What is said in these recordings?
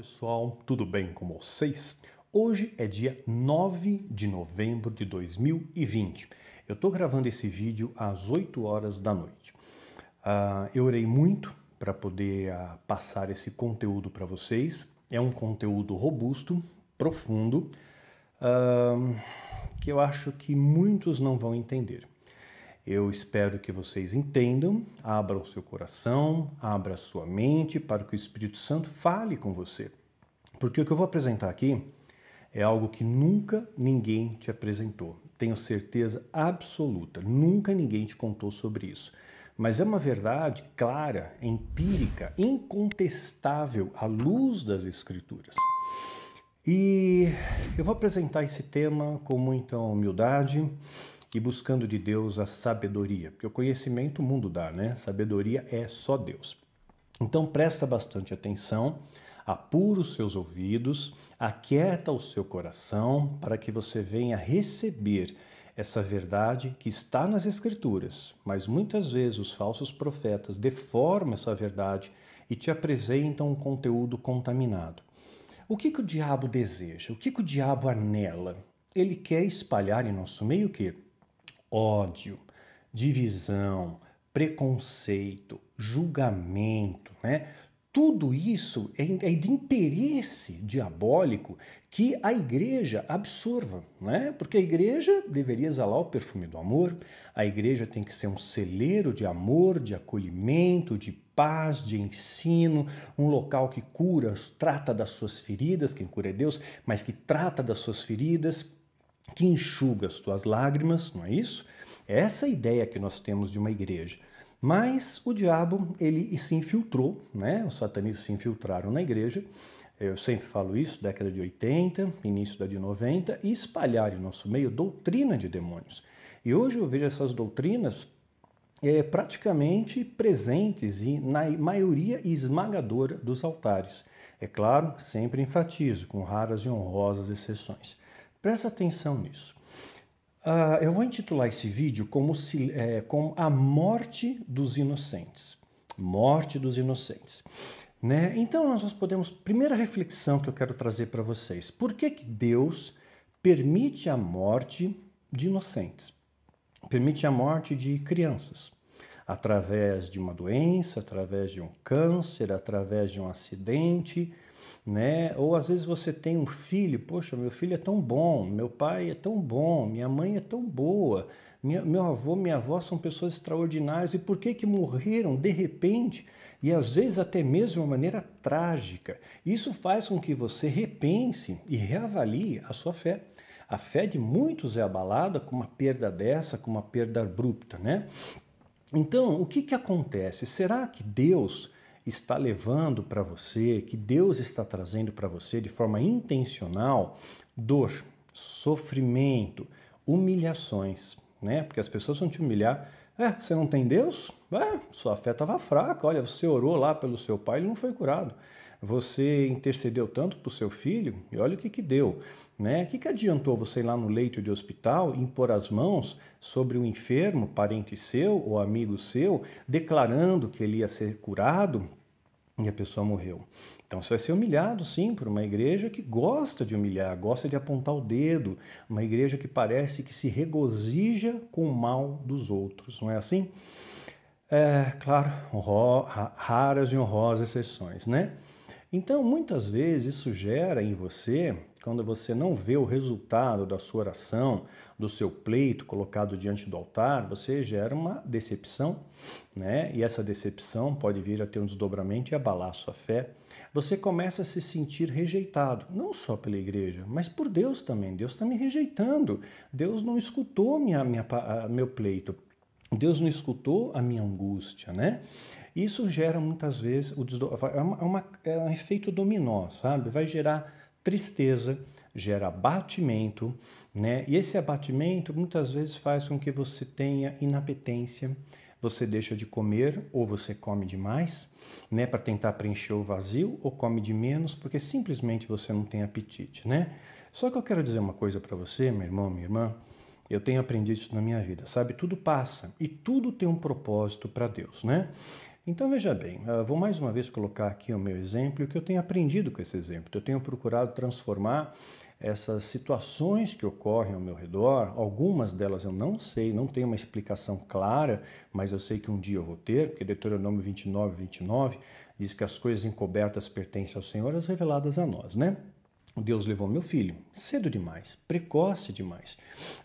pessoal, tudo bem com vocês? Hoje é dia 9 de novembro de 2020. Eu estou gravando esse vídeo às 8 horas da noite. Eu orei muito para poder passar esse conteúdo para vocês. É um conteúdo robusto, profundo, que eu acho que muitos não vão entender. Eu espero que vocês entendam, abram seu coração, abra sua mente para que o Espírito Santo fale com você. Porque o que eu vou apresentar aqui é algo que nunca ninguém te apresentou. Tenho certeza absoluta, nunca ninguém te contou sobre isso. Mas é uma verdade clara, empírica, incontestável, à luz das Escrituras. E eu vou apresentar esse tema com muita humildade e buscando de Deus a sabedoria, porque o conhecimento o mundo dá, né? Sabedoria é só Deus. Então presta bastante atenção, apura os seus ouvidos, aquieta o seu coração para que você venha receber essa verdade que está nas Escrituras, mas muitas vezes os falsos profetas deformam essa verdade e te apresentam um conteúdo contaminado. O que o diabo deseja? O que o diabo anela? Ele quer espalhar em nosso meio o quê? Ódio, divisão, preconceito, julgamento, né? Tudo isso é de interesse diabólico que a igreja absorva, né? Porque a igreja deveria exalar o perfume do amor, a igreja tem que ser um celeiro de amor, de acolhimento, de paz, de ensino, um local que cura, trata das suas feridas, quem cura é Deus, mas que trata das suas feridas, que enxuga as tuas lágrimas, não é isso? É essa a ideia que nós temos de uma igreja. Mas o diabo, ele se infiltrou, né? Os satanistas se infiltraram na igreja, eu sempre falo isso, década de 80, início da de 90, e espalharam em nosso meio doutrina de demônios. E hoje eu vejo essas doutrinas praticamente presentes e na maioria esmagadora dos altares. É claro, sempre enfatizo, com raras e honrosas exceções. Presta atenção nisso. Eu vou intitular esse vídeo como a morte dos inocentes. Morte dos inocentes. Né? Então, nós podemos... Primeira reflexão que eu quero trazer para vocês. Por que Deus permite a morte de inocentes? Permite a morte de crianças. Através de uma doença, através de um câncer, através de um acidente... Né? Ou às vezes você tem um filho, poxa, meu filho é tão bom, meu pai é tão bom, minha mãe é tão boa, meu avô, minha avó são pessoas extraordinárias, e por que morreram de repente? E às vezes até mesmo de uma maneira trágica. Isso faz com que você repense e reavalie a sua fé. A fé de muitos é abalada com uma perda dessa, com uma perda abrupta, né? Então, o que acontece? Será que Deus está levando para você, que Deus está trazendo para você de forma intencional, dor, sofrimento, humilhações, né? Porque as pessoas vão te humilhar. Você não tem Deus? Sua fé estava fraca. Olha, você orou lá pelo seu pai, ele não foi curado. Você intercedeu tanto para o seu filho e olha o que deu. Né? O que adiantou você ir lá no leito de hospital, impor as mãos sobre um enfermo, parente seu ou amigo seu, declarando que ele ia ser curado e a pessoa morreu? Então você vai ser humilhado sim por uma igreja que gosta de humilhar, gosta de apontar o dedo, uma igreja que parece que se regozija com o mal dos outros, não é assim? Claro, raras e honrosas exceções, né? Então, muitas vezes isso gera em você, quando você não vê o resultado da sua oração, do seu pleito colocado diante do altar, você gera uma decepção, né? E essa decepção pode vir a ter um desdobramento e abalar a sua fé. Você começa a se sentir rejeitado, não só pela igreja, mas por Deus também. Deus está me rejeitando. Deus não escutou meu pleito. Deus não escutou a minha angústia, né? Isso gera muitas vezes é um efeito dominó, sabe? Vai gerar tristeza, gera abatimento, né? E esse abatimento muitas vezes faz com que você tenha inapetência, você deixa de comer ou você come demais, né? Para tentar preencher o vazio, ou come de menos porque simplesmente você não tem apetite, né? Só que eu quero dizer uma coisa para você, meu irmão, minha irmã. Eu tenho aprendido isso na minha vida, sabe? Tudo passa e tudo tem um propósito para Deus, né? Então, veja bem, vou mais uma vez colocar aqui o meu exemplo e o que eu tenho aprendido com esse exemplo. Eu tenho procurado transformar essas situações que ocorrem ao meu redor, algumas delas eu não sei, não tenho uma explicação clara, mas eu sei que um dia eu vou ter, porque Deuteronômio 29 diz que as coisas encobertas pertencem ao Senhor, as reveladas a nós, né? Deus levou meu filho, cedo demais, precoce demais.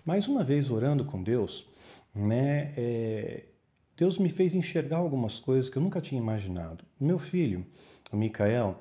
Mais uma vez, orando com Deus, né, Deus me fez enxergar algumas coisas que eu nunca tinha imaginado. Meu filho, o Micael,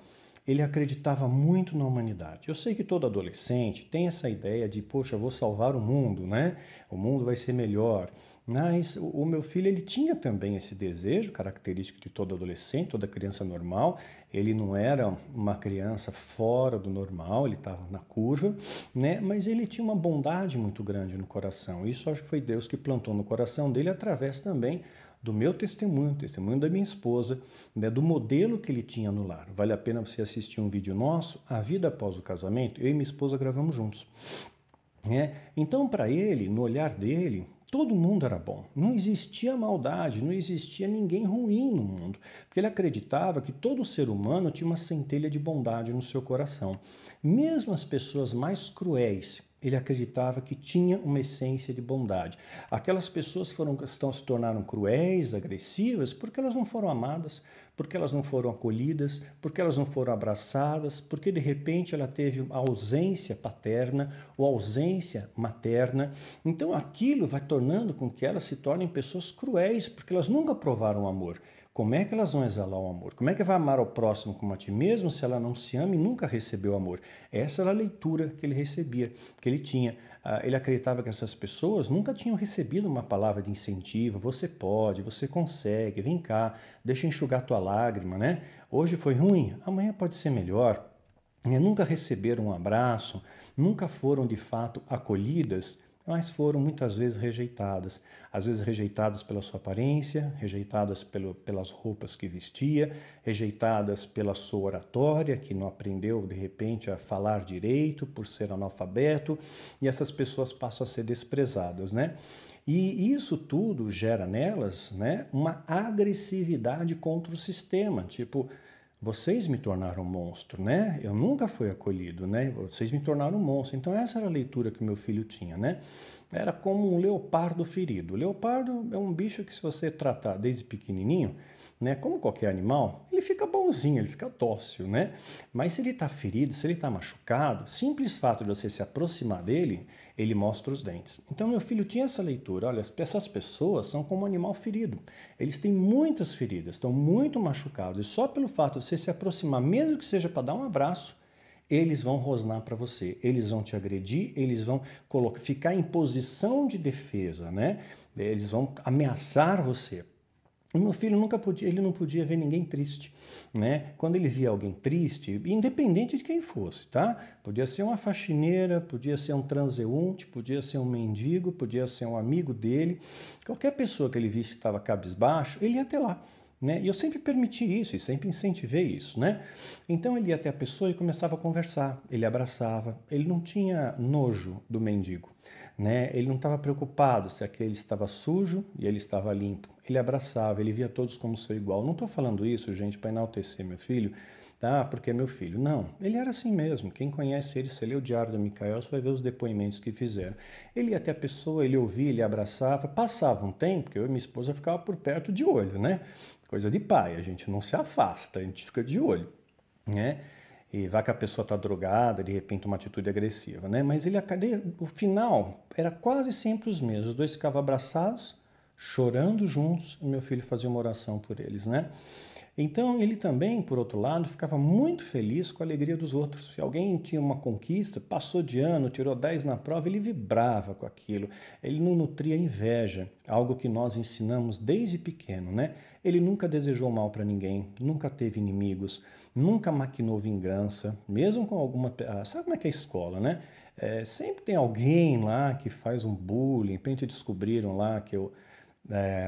ele acreditava muito na humanidade. Eu sei que todo adolescente tem essa ideia de, poxa, eu vou salvar o mundo, né? O mundo vai ser melhor. Mas o meu filho, ele tinha também esse desejo, característico de todo adolescente, toda criança normal. Ele não era uma criança fora do normal, ele estava na curva, né? Mas ele tinha uma bondade muito grande no coração. Isso acho que foi Deus que plantou no coração dele, através também do meu testemunho, testemunho da minha esposa, né, do modelo que ele tinha no lar. Vale a pena você assistir um vídeo nosso, A Vida Após o Casamento, eu e minha esposa gravamos juntos. Então, para ele, no olhar dele, todo mundo era bom. Não existia maldade, não existia ninguém ruim no mundo. Porque ele acreditava que todo ser humano tinha uma centelha de bondade no seu coração. Mesmo as pessoas mais cruéis, ele acreditava que tinha uma essência de bondade. Aquelas pessoas se tornaram cruéis, agressivas, porque elas não foram amadas, porque elas não foram acolhidas, porque elas não foram abraçadas, porque de repente ela teve ausência paterna ou ausência materna. Então aquilo vai tornando com que elas se tornem pessoas cruéis, porque elas nunca provaram amor. Como é que elas vão exalar o amor? Como é que vai amar ao próximo como a ti mesmo se ela não se ama e nunca recebeu amor? Essa era a leitura que ele recebia, que ele tinha. Ele acreditava que essas pessoas nunca tinham recebido uma palavra de incentivo. Você pode, você consegue, vem cá, deixa eu enxugar tua lágrima, né? Hoje foi ruim, amanhã pode ser melhor. Nunca receberam um abraço, nunca foram de fato acolhidas, mas foram muitas vezes rejeitadas. Às vezes rejeitadas pela sua aparência, rejeitadas pelas roupas que vestia, rejeitadas pela sua oratória, que não aprendeu de repente a falar direito por ser analfabeto, e essas pessoas passam a ser desprezadas, né? E isso tudo gera nelas, né, uma agressividade contra o sistema, tipo, vocês me tornaram um monstro, né? Eu nunca fui acolhido, né? Vocês me tornaram um monstro. Então essa era a leitura que meu filho tinha, né? Era como um leopardo ferido. O leopardo é um bicho que se você tratar desde pequenininho, né, como qualquer animal, ele fica bonzinho, ele fica dócil, né? Mas se ele está ferido, se ele está machucado, simples fato de você se aproximar dele, ele mostra os dentes. Então meu filho tinha essa leitura, olha, essas pessoas são como um animal ferido. Eles têm muitas feridas, estão muito machucados, e só pelo fato de você se aproximar, mesmo que seja para dar um abraço, eles vão rosnar para você, eles vão te agredir, eles vão ficar em posição de defesa, né? Eles vão ameaçar você. O meu filho ele não podia ver ninguém triste, né? Quando ele via alguém triste, independente de quem fosse, tá? Podia ser uma faxineira, podia ser um transeunte, podia ser um mendigo, podia ser um amigo dele. Qualquer pessoa que ele visse que estava cabisbaixo, ele ia até lá. Né? E eu sempre permiti isso e sempre incentivei isso, né? Então ele ia até a pessoa e começava a conversar, ele abraçava, ele não tinha nojo do mendigo, né? Ele não estava preocupado se aquele estava sujo e ele estava limpo, ele abraçava, ele via todos como seu igual. Não estou falando isso, gente, para enaltecer meu filho, tá? Porque é meu filho. Não, ele era assim mesmo. Quem conhece ele, se lê o Diário do Micael, você vai ver os depoimentos que fizeram. Ele ia até a pessoa, ele ouvia, ele abraçava, passava um tempo, que eu e minha esposa ficava por perto de olho, né? Coisa de pai, a gente não se afasta, a gente fica de olho, né? E vai que a pessoa está drogada, de repente uma atitude agressiva, né? Mas o final era quase sempre os mesmos. Os dois ficavam abraçados, chorando juntos, e meu filho fazia uma oração por eles, né? Então ele também, por outro lado, ficava muito feliz com a alegria dos outros. Se alguém tinha uma conquista, passou de ano, tirou 10 na prova, ele vibrava com aquilo. Ele não nutria inveja, algo que nós ensinamos desde pequeno, né? Ele nunca desejou mal para ninguém, nunca teve inimigos, nunca maquinou vingança, mesmo com alguma... Sabe como é que é a escola, né? Sempre tem alguém lá que faz um bullying. De repente descobriram lá que eu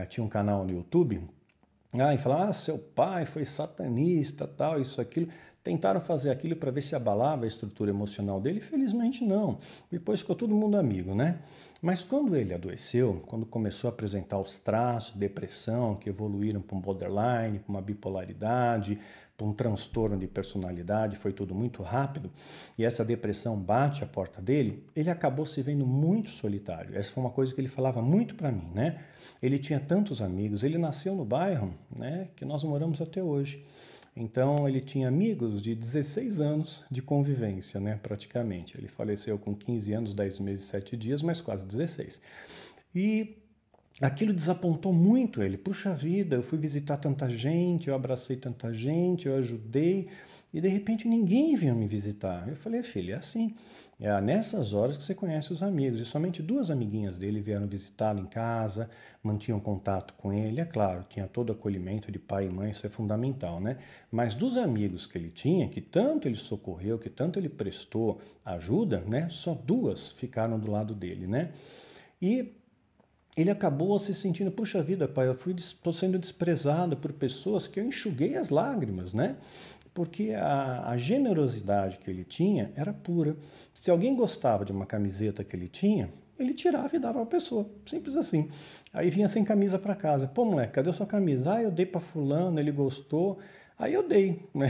tinha um canal no YouTube. E falar, seu pai foi satanista, tal, isso, aquilo. Tentaram fazer aquilo para ver se abalava a estrutura emocional dele, felizmente não. Depois ficou todo mundo amigo, né? Mas quando ele adoeceu, quando começou a apresentar os traços de depressão que evoluíram para um borderline, para uma bipolaridade, para um transtorno de personalidade, foi tudo muito rápido, e essa depressão bate à porta dele, ele acabou se vendo muito solitário. Essa foi uma coisa que ele falava muito para mim, né? Ele tinha tantos amigos, ele nasceu no bairro, né, que nós moramos até hoje. Então, ele tinha amigos de 16 anos de convivência, né, praticamente. Ele faleceu com 15 anos, 10 meses e 7 dias, mas quase 16. E aquilo desapontou muito ele. Puxa vida, eu fui visitar tanta gente, eu abracei tanta gente, eu ajudei, e de repente ninguém vinha me visitar. Eu falei, filho, é assim. É nessas horas que você conhece os amigos. E somente 2 amiguinhas dele vieram visitá-lo em casa, mantinham contato com ele. É claro, tinha todo o acolhimento de pai e mãe, isso é fundamental, né? Mas dos amigos que ele tinha, que tanto ele socorreu, que tanto ele prestou ajuda, né? Só 2 ficaram do lado dele, né? E ele acabou se sentindo, puxa vida, pai, estou sendo desprezado por pessoas que eu enxuguei as lágrimas, né? Porque a generosidade que ele tinha era pura. Se alguém gostava de uma camiseta que ele tinha, ele tirava e dava para a pessoa. Simples assim. Aí vinha sem camisa para casa. Pô, moleque, cadê a sua camisa? Ah, eu dei para fulano, ele gostou. Aí eu dei, né?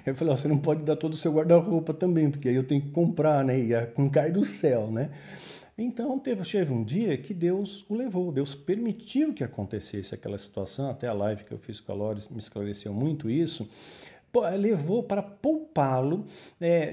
Eu falei, você não pode dar todo o seu guarda-roupa também, porque aí eu tenho que comprar, né? E não cai do céu, né? Então, teve um dia que Deus o levou, Deus permitiu que acontecesse aquela situação, até a live que eu fiz com a Loris me esclareceu muito isso, levou para poupá-lo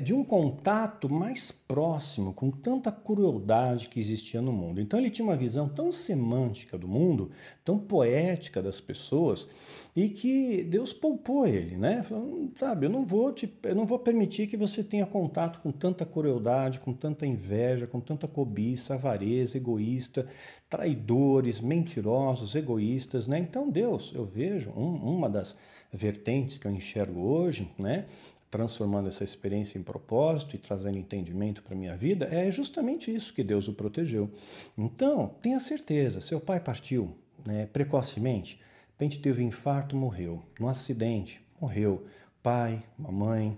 de um contato mais próximo com tanta crueldade que existia no mundo. Então ele tinha uma visão tão semântica do mundo, tão poética das pessoas, e que Deus poupou ele, né? Falou, sabe, eu não vou permitir que você tenha contato com tanta crueldade, com tanta inveja, com tanta cobiça, avareza, egoísta, traidores, mentirosos, egoístas, né? Então Deus, eu vejo uma das vertentes que eu enxergo hoje, né, transformando essa experiência em propósito e trazendo entendimento para a minha vida, é justamente isso que Deus o protegeu. Então, tenha certeza, seu pai partiu, né, precocemente, de repente teve um infarto, morreu, num acidente, morreu, pai, uma mãe,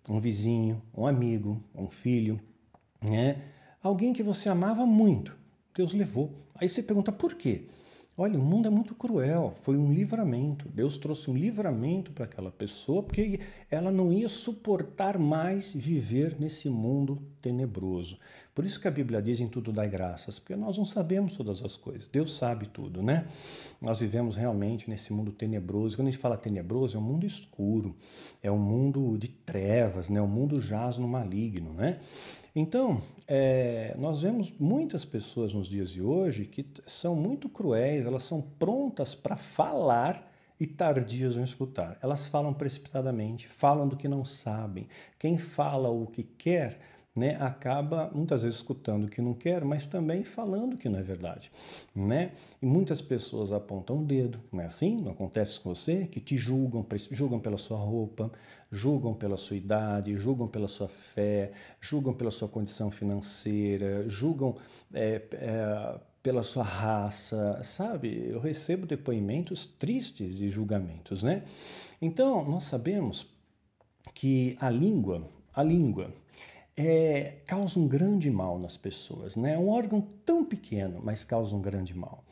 um vizinho, um amigo, um filho, né, alguém que você amava muito, Deus levou. Aí você pergunta, por quê? Olha, o mundo é muito cruel, foi um livramento. Deus trouxe um livramento para aquela pessoa, porque ela não ia suportar mais viver nesse mundo tenebroso. Por isso que a Bíblia diz em tudo dai graças, porque nós não sabemos todas as coisas. Deus sabe tudo, né? Nós vivemos realmente nesse mundo tenebroso. Quando a gente fala tenebroso, é um mundo escuro, é um mundo de trevas, né? O mundo jaz no maligno, né? Então, nós vemos muitas pessoas nos dias de hoje que são muito cruéis, elas são prontas para falar e tardias em escutar. Elas falam precipitadamente, falam do que não sabem. Quem fala o que quer, né, acaba muitas vezes escutando o que não quer, mas também falando o que não é verdade, né? E muitas pessoas apontam o dedo, não é assim? Não acontece com você? Que te julgam pela sua roupa, julgam pela sua idade, julgam pela sua fé, julgam pela sua condição financeira, julgam pela sua raça, sabe? Eu recebo depoimentos tristes de julgamentos, né? Então, nós sabemos que a língua causa um grande mal nas pessoas, né? É um órgão tão pequeno, mas causa um grande mal.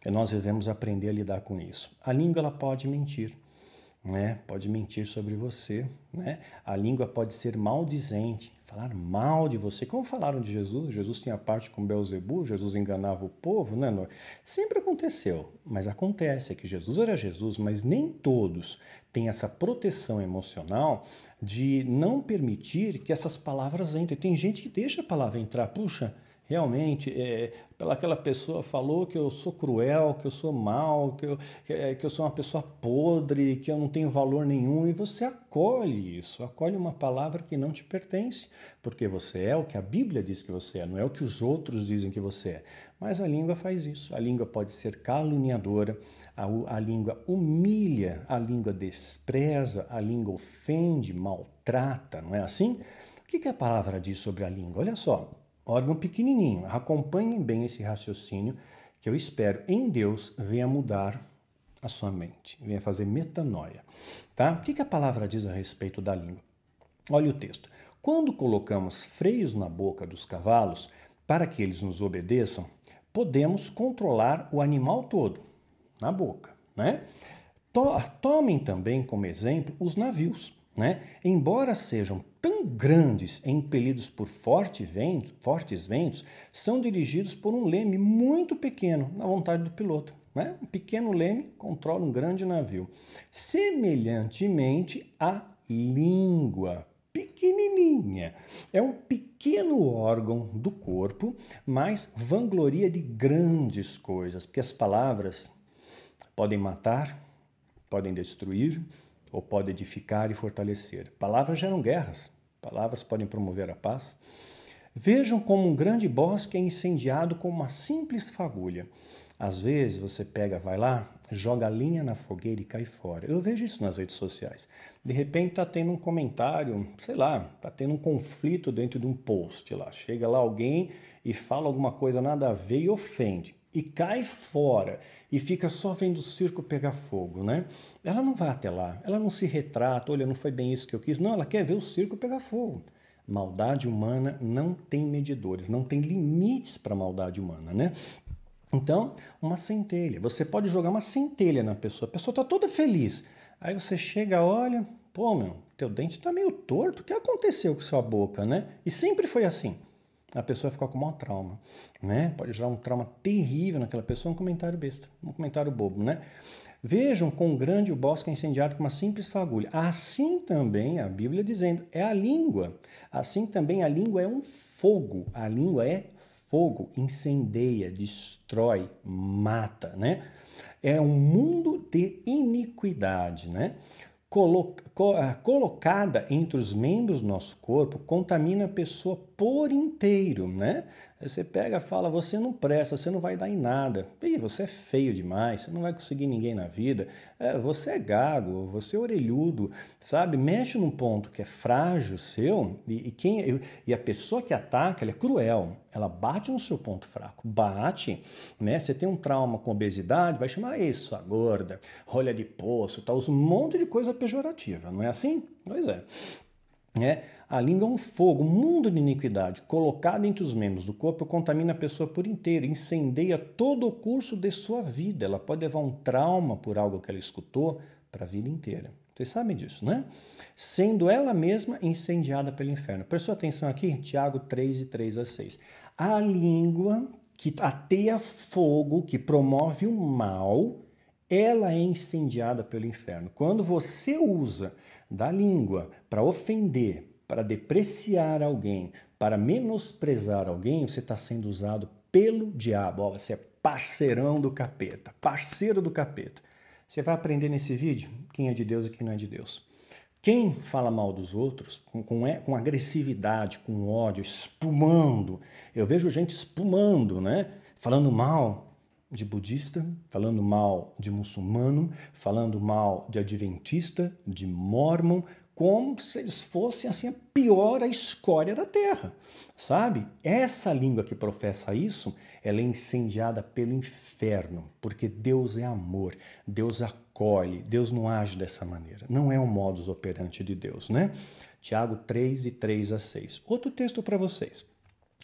E nós devemos aprender a lidar com isso. A língua ela pode mentir, né? Pode mentir sobre você, né? A língua pode ser maldizente, falar mal de você. Como falaram de Jesus? Jesus tinha parte com Belzebu, Jesus enganava o povo, né? Sempre aconteceu, mas acontece que Jesus era Jesus, mas nem todos têm essa proteção emocional de não permitir que essas palavras entrem. Tem gente que deixa a palavra entrar, puxa, realmente, aquela pessoa falou que eu sou cruel, que eu sou mau, que eu sou uma pessoa podre, que eu não tenho valor nenhum, e você acolhe isso, acolhe uma palavra que não te pertence, porque você é o que a Bíblia diz que você é, não é o que os outros dizem que você é. Mas a língua faz isso, a língua pode ser caluniadora, a língua humilha, a língua despreza, a língua ofende, maltrata, não é assim? O que a palavra diz sobre a língua? Olha só, órgão pequenininho. Acompanhem bem esse raciocínio que eu espero em Deus venha mudar a sua mente, venha fazer metanoia, tá? O que a palavra diz a respeito da língua? Olha o texto. Quando colocamos freios na boca dos cavalos para que eles nos obedeçam, podemos controlar o animal todo na boca, né? Tomem também como exemplo os navios, né? Embora sejam tão grandes e impelidos por fortes ventos, são dirigidos por um leme muito pequeno, na vontade do piloto, né? Um pequeno leme controla um grande navio. Semelhantemente, a língua, pequenininha, é um pequeno órgão do corpo, mas vangloria de grandes coisas, porque as palavras podem matar, podem destruir ou podem edificar e fortalecer. Palavras geram guerras, palavras podem promover a paz. Vejam como um grande bosque é incendiado com uma simples fagulha. Às vezes você vai lá, joga a linha na fogueira e cai fora. Eu vejo isso nas redes sociais. De repente está tendo um comentário, sei lá, está tendo um conflito dentro de um post lá. Chega lá alguém e fala alguma coisa nada a ver e ofende. E cai fora e fica só vendo o circo pegar fogo, né? Ela não vai até lá, ela não se retrata, olha, não foi bem isso que eu quis. Não, ela quer ver o circo pegar fogo. Maldade humana não tem medidores, não tem limites para a maldade humana, né? Então, uma centelha. Você pode jogar uma centelha na pessoa. A pessoa está toda feliz. Aí você chega, olha, pô, meu, teu dente está meio torto. O que aconteceu com sua boca, né? E sempre foi assim. A pessoa fica com um maior trauma, né? Pode gerar um trauma terrível naquela pessoa, um comentário besta, um comentário bobo, né? Vejam quão grande o bosque é incendiado com uma simples fagulha. Assim também, a Bíblia dizendo, é a língua. Assim também a língua é um fogo. A língua é fogo, incendeia, destrói, mata, né? É um mundo de iniquidade, né? Colocada entre os membros do nosso corpo, contamina a pessoa por inteiro, né? Você pega e fala, você não presta, você não vai dar em nada. Ih, você é feio demais, você não vai conseguir ninguém na vida. Você é gago, você é orelhudo, sabe? Mexe num ponto que é frágil seu e a pessoa que ataca, ela é cruel. Ela bate no seu ponto fraco, bate, né? Você tem um trauma com obesidade, vai chamar isso, a gorda, rolha de poço, tá? Um monte de coisa pejorativa, não é assim? Pois é. A língua é um fogo, um mundo de iniquidade, colocado entre os membros do corpo, contamina a pessoa por inteiro, incendeia todo o curso de sua vida. Ela pode levar um trauma por algo que ela escutou para a vida inteira. Vocês sabem disso, né? Sendo ela mesma incendiada pelo inferno. Prestou atenção aqui? Tiago 3, de 3 a 6. A língua que ateia fogo, que promove o mal, ela é incendiada pelo inferno. Quando você usa da língua para ofender, para depreciar alguém, para menosprezar alguém, você está sendo usado pelo diabo. Ó, você é parceirão do capeta, parceiro do capeta. Você vai aprender nesse vídeo quem é de Deus e quem não é de Deus. Quem fala mal dos outros, com agressividade, com ódio, espumando. Eu vejo gente espumando, né? Falando mal de budista, falando mal de muçulmano, falando mal de adventista, de mórmon, como se eles fossem assim a pior escória da terra, sabe? Essa língua que professa isso, ela é incendiada pelo inferno, porque Deus é amor, Deus acolhe, Deus não age dessa maneira. Não é o modus operandi de Deus, né? Tiago 3, de 3 a 6. Outro texto para vocês.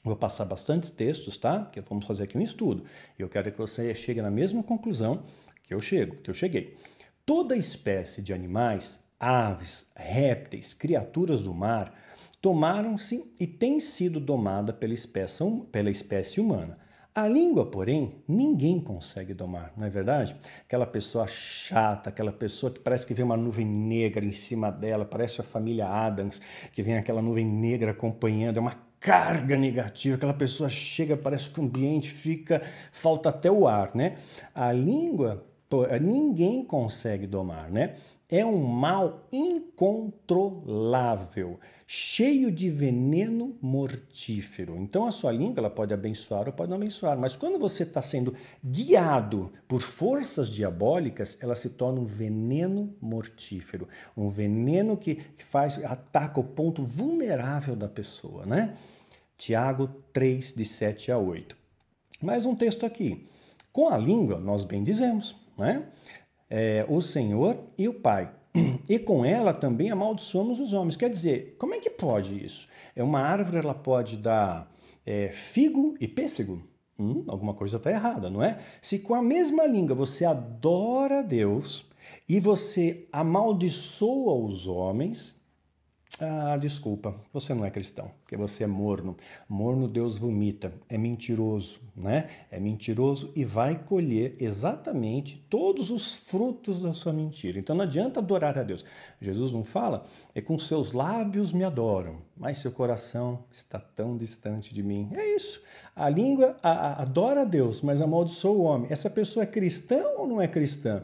Vou passar bastantes textos, tá? Porque vamos fazer aqui um estudo. E eu quero que você chegue na mesma conclusão que eu cheguei. Toda espécie de animais, aves, répteis, criaturas do mar, tomaram-se e têm sido domada pela espécie humana. A língua, porém, ninguém consegue domar, não é verdade? Aquela pessoa chata, aquela pessoa que parece que vem uma nuvem negra em cima dela, parece a família Addams, que vem aquela nuvem negra acompanhando, é uma carga negativa, aquela pessoa chega, parece que o ambiente falta até o ar, né? A língua, ninguém consegue domar, né? É um mal incontrolável, cheio de veneno mortífero. Então a sua língua ela pode abençoar ou pode não abençoar, mas quando você está sendo guiado por forças diabólicas, ela se torna um veneno mortífero, um veneno que ataca o ponto vulnerável da pessoa, né? Tiago 3, de 7 a 8. Mais um texto aqui. Com a língua nós bendizemos, né? o Senhor e o Pai. E com ela também amaldiçoamos os homens. Quer dizer, como é que pode isso? Uma árvore ela pode dar figo e pêssego? Alguma coisa está errada, não é? Se com a mesma língua você adora a Deus e você amaldiçoa os homens, desculpa, você não é cristão, porque você é morno. Morno Deus vomita, é mentiroso, né? É mentiroso e vai colher exatamente todos os frutos da sua mentira. Então não adianta adorar a Deus. Jesus não fala, com seus lábios me adoram, mas seu coração está tão distante de mim. É isso. A língua adora a Deus, mas amaldiçoa o homem. Essa pessoa é cristã ou não é cristã?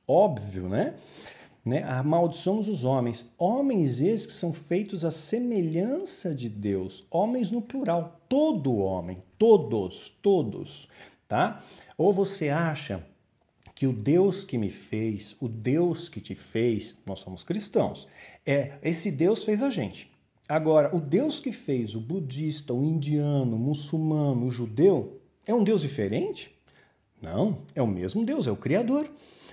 Óbvio, né? Amaldiçoamos os homens. Homens esses que são feitos à semelhança de Deus. Homens no plural. Todo homem. Todos. Tá? Ou você acha que o Deus que me fez, o Deus que te fez, nós somos cristãos, esse Deus fez a gente. Agora, o Deus que fez o budista, o indiano, o muçulmano, o judeu, é um Deus diferente? Não, é o mesmo Deus, é o Criador.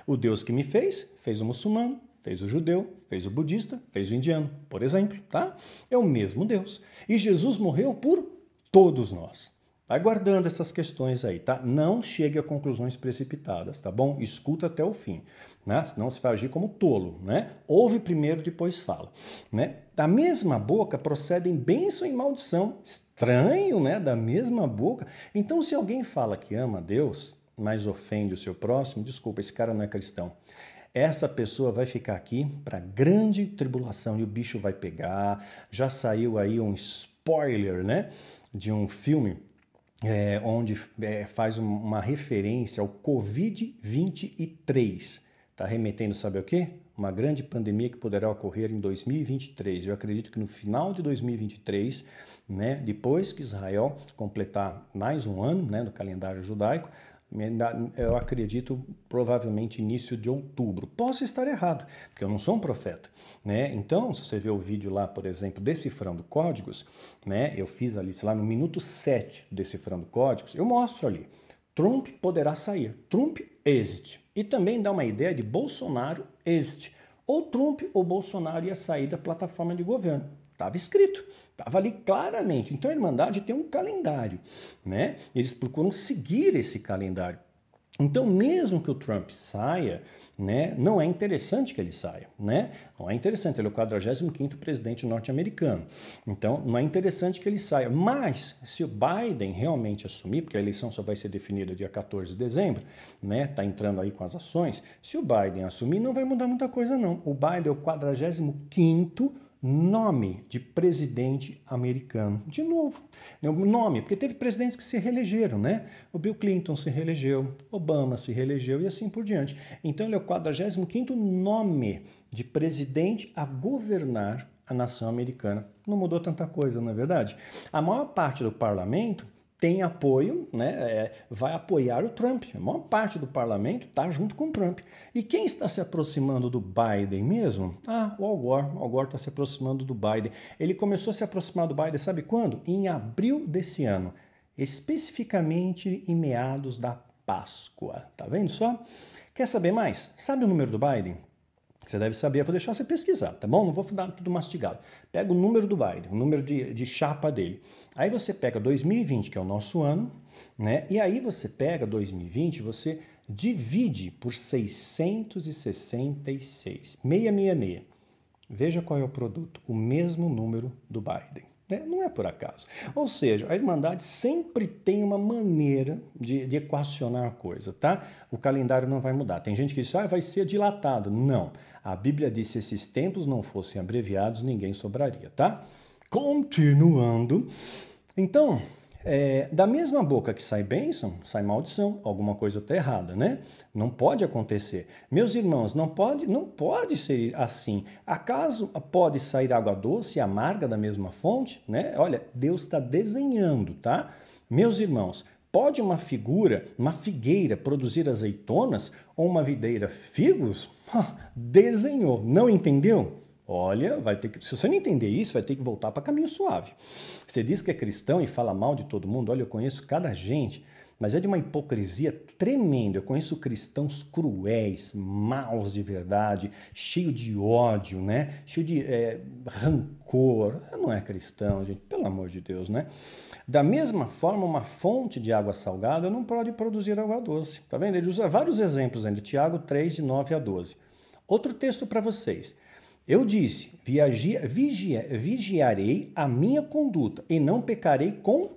O Deus que me fez o muçulmano, fez o judeu, fez o budista, fez o indiano, por exemplo, tá? É o mesmo Deus. E Jesus morreu por todos nós. Vai guardando essas questões aí, tá? Não chegue a conclusões precipitadas, tá bom? Escuta até o fim, né? Senão você vai agir como tolo, né? Ouve primeiro, depois fala, né? Da mesma boca procedem bênção e maldição. Estranho, né? Da mesma boca. Então, se alguém fala que ama a Deus, mas ofende o seu próximo, desculpa, esse cara não é cristão. Essa pessoa vai ficar aqui para grande tribulação e o bicho vai pegar. Já saiu aí um spoiler, né? De um filme onde faz uma referência ao Covid-23. Está remetendo, sabe o quê? Uma grande pandemia que poderá ocorrer em 2023. Eu acredito que no final de 2023, né, depois que Israel completar mais um ano, né, no calendário judaico, eu acredito provavelmente início de outubro. Posso estar errado, porque eu não sou um profeta, né? Então, se você vê o vídeo lá, por exemplo, decifrando códigos, né? Eu fiz ali, sei lá, no minuto 7, decifrando códigos, eu mostro ali. Trump poderá sair. Trump exit. E também dá uma ideia de Bolsonaro exit. Ou Trump ou Bolsonaro ia sair da plataforma de governo. Estava escrito, estava ali claramente. Então a Irmandade tem um calendário, né? Eles procuram seguir esse calendário. Então, mesmo que o Trump saia, né, não é interessante que ele saia, né? Não é interessante, ele é o 45º presidente norte-americano. Então, não é interessante que ele saia. Mas, se o Biden realmente assumir, porque a eleição só vai ser definida dia 14 de dezembro, né? Tá entrando aí com as ações. Se o Biden assumir, não vai mudar muita coisa, não. O Biden é o 45º nome de presidente americano. De novo, nome, porque teve presidentes que se reelegeram, né? O Bill Clinton se reelegeu, Obama se reelegeu e assim por diante. Então ele é o 45º nome de presidente a governar a nação americana. Não mudou tanta coisa, não é verdade? A maior parte do parlamento tem apoio, né, vai apoiar o Trump. A maior parte do parlamento está junto com o Trump. E quem está se aproximando do Biden mesmo? O Al Gore. O Al Gore está se aproximando do Biden. Ele começou a se aproximar do Biden, sabe quando? Em abril desse ano. Especificamente em meados da Páscoa. Tá vendo só? Quer saber mais? Sabe o número do Biden? Você deve saber, eu vou deixar você pesquisar, tá bom? Não vou dar tudo mastigado. Pega o número do Biden, o número de chapa dele. Aí você pega 2020, que é o nosso ano, né? E aí você pega 2020, você divide por 666. 666. Veja qual é o produto. O mesmo número do Biden. Não é por acaso. Ou seja, a Irmandade sempre tem uma maneira de equacionar a coisa, tá? O calendário não vai mudar. Tem gente que diz, vai ser dilatado. Não. A Bíblia diz, se esses tempos não fossem abreviados, ninguém sobraria, tá? Continuando. Então, da mesma boca que sai bênção, sai maldição. Alguma coisa está errada, né? Não pode acontecer. Meus irmãos, não pode ser assim. Acaso pode sair água doce e amarga da mesma fonte? Né? Olha, Deus está desenhando, tá? Meus irmãos, pode uma figueira produzir azeitonas ou uma videira figos? Desenhou. Não entendeu? Olha, se você não entender isso, vai ter que voltar para caminho suave. Você diz que é cristão e fala mal de todo mundo. Olha, eu conheço cada gente mas é de uma hipocrisia tremenda. Eu conheço cristãos cruéis, maus de verdade, cheio de ódio, né? Cheio de rancor. Não é cristão, gente, pelo amor de Deus, né? Da mesma forma, uma fonte de água salgada não pode produzir água doce. Tá vendo? Ele usa vários exemplos ainda, Tiago 3, de 9 a 12. Outro texto para vocês. Eu disse, vigiarei a minha conduta e não pecarei com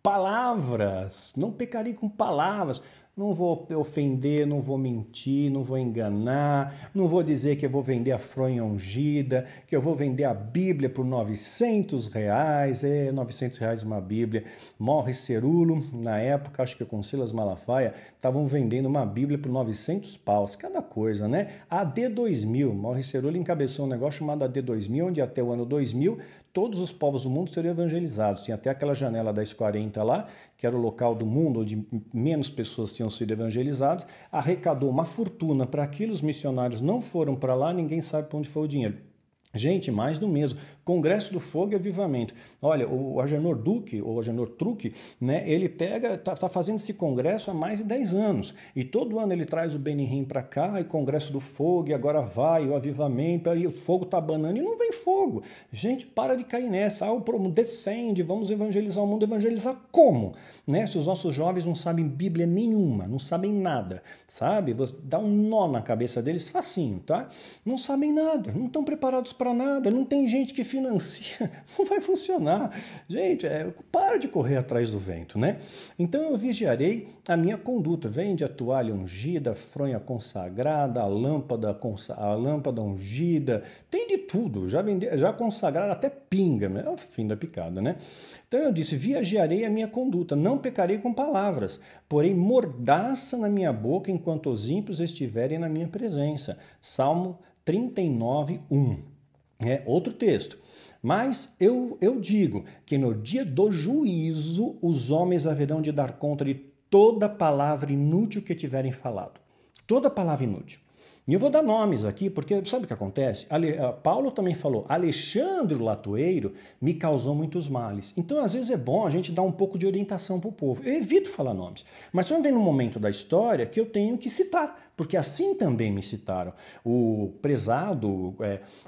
palavras. Não pecarei com palavras. Não vou ofender, não vou mentir, não vou enganar, não vou dizer que eu vou vender a fronha ungida, que eu vou vender a Bíblia por R$900, R$900 uma Bíblia. Morre Cerulo, na época, acho que com Silas Malafaia, estavam vendendo uma Bíblia por 900 paus, cada coisa, né? AD 2000, Morre Cerulo encabeçou um negócio chamado AD 2000, onde até o ano 2000 todos os povos do mundo seriam evangelizados. Tinha até aquela janela das 40 lá, que era o local do mundo onde menos pessoas tinham sido evangelizadas, arrecadou uma fortuna para aquilo, os missionários não foram para lá, ninguém sabe para onde foi o dinheiro. Gente, mais do mesmo. Congresso do Fogo e Avivamento. Olha, o Agenor Duque, ou Agenor Truque, né, ele tá fazendo esse congresso há mais de 10 anos. E todo ano ele traz o Benihim para cá, e Congresso do Fogo, e agora vai, o Avivamento, aí o fogo tá banando, e não vem fogo. Gente, para de cair nessa. O promo descende, vamos evangelizar o mundo. Evangelizar como? Né? Se os nossos jovens não sabem Bíblia nenhuma, não sabem nada, sabe? Dá um nó na cabeça deles facinho, tá? Não sabem nada, não estão preparados para nada, não tem gente que financia, não vai funcionar. Gente, para de correr atrás do vento, né? Então eu vigiarei a minha conduta. Vende a toalha ungida, a fronha consagrada, a lâmpada ungida, tem de tudo. Já consagraram até pinga, né? É o fim da picada, né? Então eu disse, vigiarei a minha conduta, não pecarei com palavras, porém mordaça na minha boca enquanto os ímpios estiverem na minha presença. Salmo 39, 1. Outro texto. Mas eu digo que no dia do juízo os homens haverão de dar conta de toda palavra inútil que tiverem falado. Toda palavra inútil. E eu vou dar nomes aqui, porque sabe o que acontece? Paulo também falou, Alexandre o Latoeiro me causou muitos males. Então, às vezes é bom a gente dar um pouco de orientação para o povo. Eu evito falar nomes, mas só vem num momento da história que eu tenho que citar, porque assim também me citaram. O prezado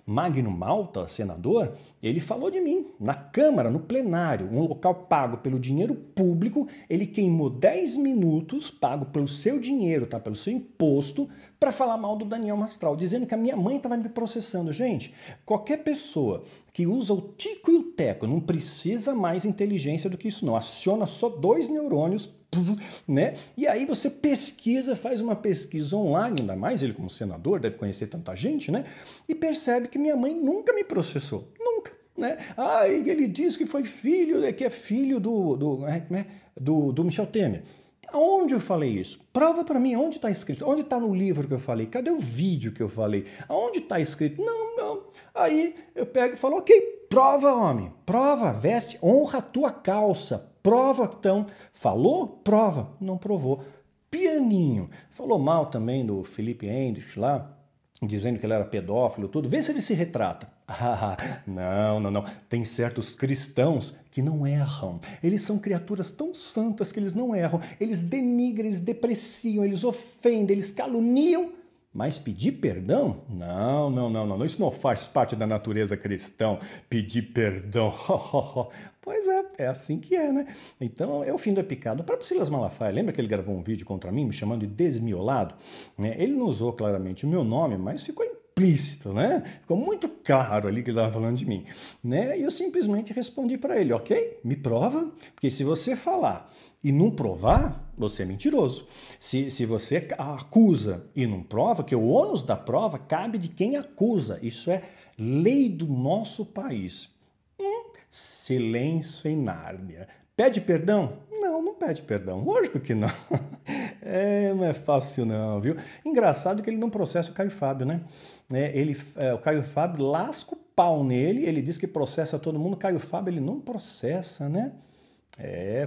Magno Malta, senador, ele falou de mim na Câmara, no plenário, um local pago pelo dinheiro público, ele queimou 10 minutos, pago pelo seu dinheiro, tá? Pelo seu imposto, para falar mal do Daniel Mastral, dizendo que a minha mãe estava me processando. Gente, qualquer pessoa que usa o tico e o teco não precisa mais inteligência do que isso, não. Aciona só 2 neurônios, né? E aí você pesquisa, faz uma pesquisa online, ainda mais ele como senador, deve conhecer tanta gente, né? E percebe que minha mãe nunca me processou, nunca, né? Ele diz que foi filho, que é filho do Michel Temer. Aonde eu falei isso? Prova para mim, onde está escrito? Onde está no livro que eu falei? Cadê o vídeo que eu falei? Aonde está escrito? Não. Aí eu pego e falo, ok, prova, homem, prova, veste, honra a tua calça, prova, então. Falou? Prova. Não provou. Pianinho. Falou mal também do Felipe Endrich lá, dizendo que ele era pedófilo, tudo. Vê se ele se retrata. Não. Tem certos cristãos que não erram. Eles são criaturas tão santas que eles não erram. Eles denigram, eles depreciam, eles ofendem, eles caluniam. Mas pedir perdão? Não. Isso não faz parte da natureza cristã. Pedir perdão. Pois é assim que é, né? Então, é o fim da picada. O próprio Silas Malafaia, lembra que ele gravou um vídeo contra mim, me chamando de desmiolado? Ele não usou claramente o meu nome, mas ficou implícito, né? Ficou muito claro ali que ele estava falando de mim, né? E eu simplesmente respondi para ele, ok? Me prova, porque se você falar e não provar, você é mentiroso. Se você acusa e não prova, que o ônus da prova cabe de quem acusa. Isso é lei do nosso país. Silêncio em Nárnia. Pede perdão? Não pede perdão. Lógico que não. Não é fácil não, viu? Engraçado que ele não processa o Caio Fábio, né? O Caio Fábio lasca o pau nele, ele diz que processa todo mundo. O Caio Fábio, ele não processa, né?